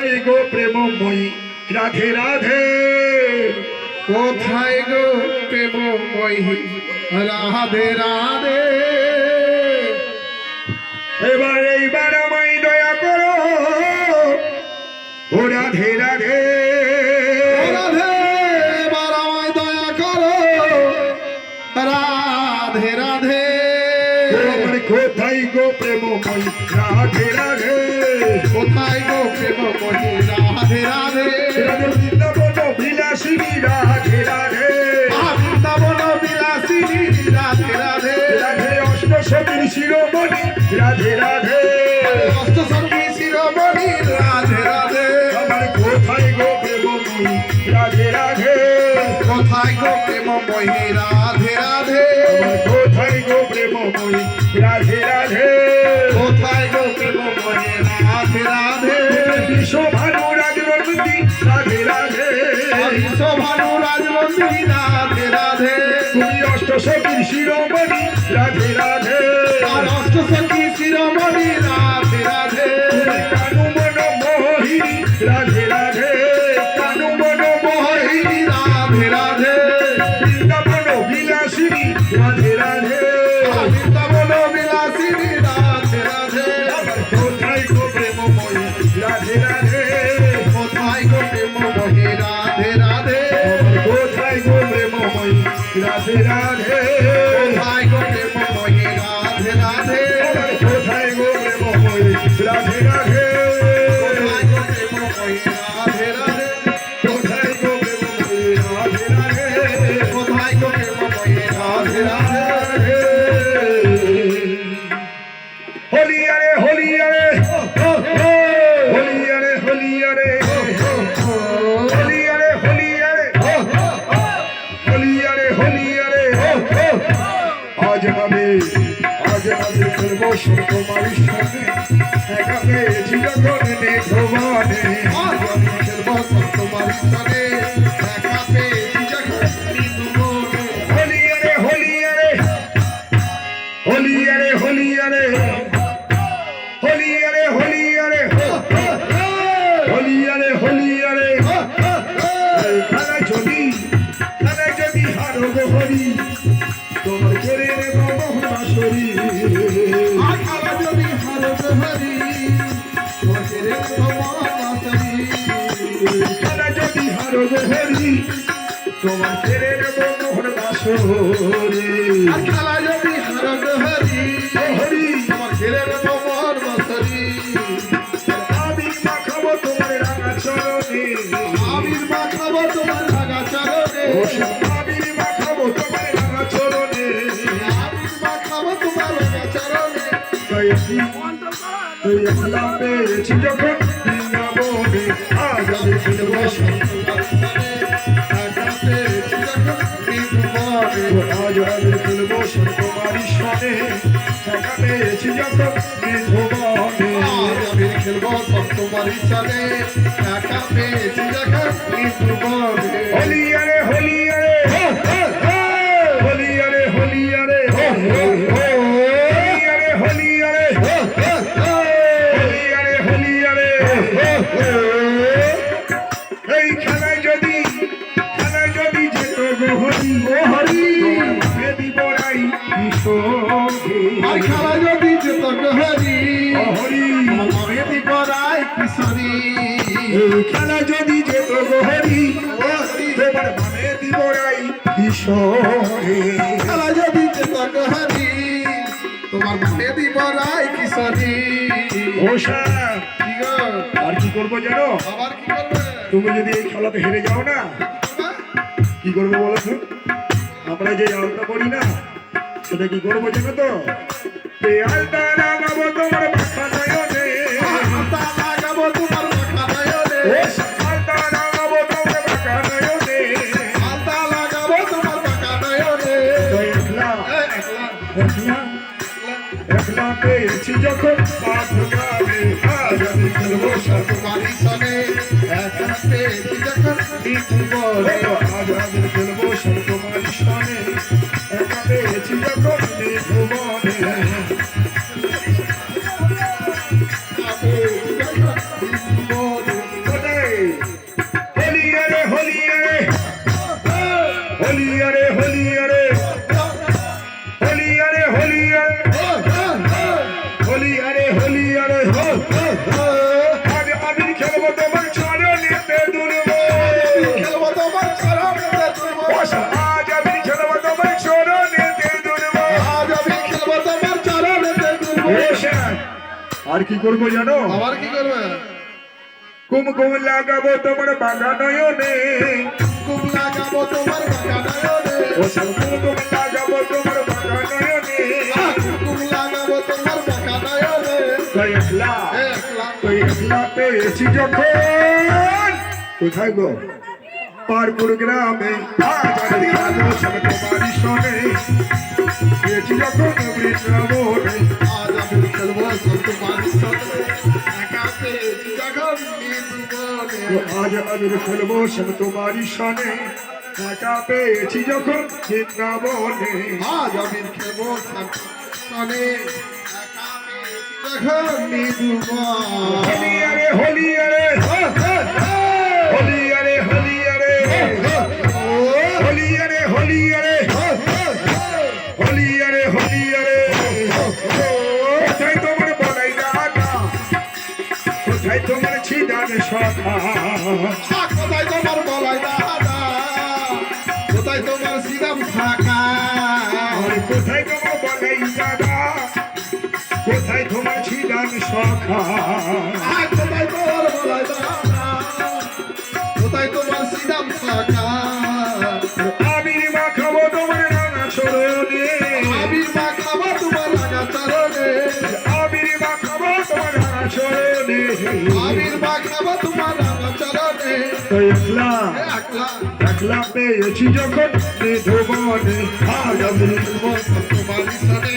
কোথায় গো প্রেমময়ী রাধে রাধে কোথায় গো প্রেমময়ী রাধে রাধে এইবার আমায় দয়া করো ও রাধে রাধে রাধে এবার আমায় দয়া করো রাধে রাধে কোথায় গো প্রেমময়ী রাধে রাধে কোথায় গো প্রেমময়ী রাধে রাধে বৃন্দাবন বিলাসিনী রাধে রাধে বৃন্দাবন বিলাসিনী রাধে রাধে রাধে অষ্টসখীর শিরোমণি রাধে রাধে অষ্টসখী শিরোমণি রাধে রাধে আমার কোথায় গো প্রেমময়ী রাধে রাধে কোথায় গো প্রেমময়ী রাধে রাধে আমার কোথায় গো প্রেমময়ী রাধে রাধে কোথায় গো প্রেমময়ী রাধে রাধে বিশ্বভানু রাজবন্দী রাধে রাধে বিশ্বভানু রাজবন্দী রাধে রাধে তুমি অষ্টসখীর শিরোমণি রাধে রাধে আর অষ্টসখী শিরোমণি রাধে রাধে কানু মন মোহিনী রাধে রাধে কানু মন মোহিনী রাধে রাধে বৃন্দাবন বিলাসিনী রাধে রাধে বৃন্দাবন বিলাসিনী রাধে রাধে আমার কোথায় গো প্রেমময়ী রাধে রাধে কোথায় গো প্রেমময়ী রাধে রাধে আমার কোথায় গো প্রেমময়ী রাধে রাধে কোথায় গো প্রেমময়ী রাধে রাধে আমার কোথায় গো প্রেমময়ী রাধে রাধে কোথায় গো প্রেমময়ী রাধে রাধে কোথায় গো প্রেমময়ী রাধে রাধে কোথায় গো প্রেমময়ী রাধে রাধে হলিয়ারে হলিয়ারে হলিয়ারে হলিয়ারে হলিয়ারে হলিয়ারে হলিয়ারে হলিয়ারে আজ আমি খেলবো তোমার সাথে একা পেয়েছি যখন মেঘবানে আজ আমি খেলবো তোমার সঙ্গে একা পেয়েছি যখন মৃদুবনে হলিয়ারে হলিয়ারে হলিয়ারে হলিয়ারে হলিয়ারে হলিয়ারে হলিয়ারে হলিয়ারে খেলা যদি হারো গো হরি তোমার করে নেব মহাশরী আখালা যদি হারত হরি তোকে রে তোমার নাসরি খেলা যদি হারো গো হরি তোমার করে নেব মহাশরী আখালা যদি হারত হরি হরি তোমার ঘিরে রে তোমার নাসরি আমি মাখাবো তোমার রাঙা চরণে আবির মাখাবো তোমার ভাগা চরণে আবির মাখাবো তোমার রাঙা চরণে আবির মাখাবো তোমার ভাগা চরণে তুই একলা পেয়েছি যখন বৃন্দাবনে আজ আমি খেলবো একা পেয়েছি যখন মৃদুবনে আজ আমি খেলবো তোমারই সনে একা পেয়েছি যখন মৃদুবনে আজ আমি খেলবো তোমার চলে একা পেয়েছি যখন মৃদুবনে হলিয়ারে হলিয়ারে হলিয়ারে হলিয়ারে হলিয়ারে হলিয়ারে হলিয়ারে হলিয়ারে এই খেলায় যদি যেত গো হরি দিব রাই কিশোরে আর খেলা যদি যেত হরি হরি আমি দিব রায় কিশোরী খেলা যদি যেত গো হরি তোমার মানে দিব রাই কিশোরে খেলা যদি যেত হরি তোমার মানে দিব রায় কিশোরী ওষা কি গো আর কি করবো জানো আবার কি করবে তুমি যদি এই খেলাতে হেরে যাও না কি করবো বলো তো আমরা যে আলতা করি না সেটা কি করবো জানো তো এই আলতা লাগাবো তোমার মাথা নয়নে আলতা লাগাবো তোমার মাথা নয়নে আলতা লাগাবো তোমার মাথা নয়নে আলতা লাগাবো তোমার মাথা নয়নে তো একলা পেয়েছি যখন পাপ গাবে আজ আমি খেলবো তোমারই সঙ্গে একা পেয়েছি যখন মৃদুবনে আজ আমি খেলবো তোমার সনে একা পেয়েছি যখন ভুবনে পেয়েছি যখন মৃদুবনে খেলবো তোমার চরণেতে দুলবো খেলবো তোমার চরণেতে দুলবো আজ আমি খেলবো তোমার চরণেতে দুলবো আজ আমি খেলবো তোমার চরণেতে দুলবো আর কি করবো জানো আবার কি করবে কুমকুম লাগাবো তোমার বাঁকা নয়নে কুম লাগাবো তোমার বাগানে ও সব কুমকুম লাগাবো তোমার বাঁকা নয়নে কুম লাগাবো তোমার বাগানে তুই একলা একলা তুই একলা পেয়েছি যখন কোথায় গো পারপুর গ্রামে আজ আমি খাবো সব তোমারই শোনে পেয়েছি যখন বৃন্দাবনে আজ আমি খেলবো সব তোমার সাথে একা পেয়েছি যখন জীবনে আজ আমি খেলবো সব তোমারই শোনে একা পেয়েছি যখন বৃন্দাবনে আজ আমি খেলবো সব সনে একা পেয়েছি যখন জীবনে হোলি আরে হোলি আরে হোলি আরে হোলি আরে হোলি আরে হোলি আরে হোলি আরে হোলি আরে কোথায় তোমার বলাই দাদা কোথায় তোমার ছিদান সখা কোথায় তোমার বলাই দাদা কোথায় তোমার শ্রীরাম থাকা আর কোথায় তোমার বলাই দাদা কোথায় তোমার ছিদান সখা কোথায় তোমার বলাই দাদা কোথায় তোমার শ্রীরাম থাকা আবির মাখাবো তোমার রাঙা চরণে আবির মাখাবো তোমার রাঙা চরণে আবির মাখাবো তোমার রাঙা চরণে আবির মাখাবো তোমার রাঙা চরণে তুই একলা একলা একলা পেয়েছি যখন নিধুবনে আজ আমি খেলবো তোমার সাথে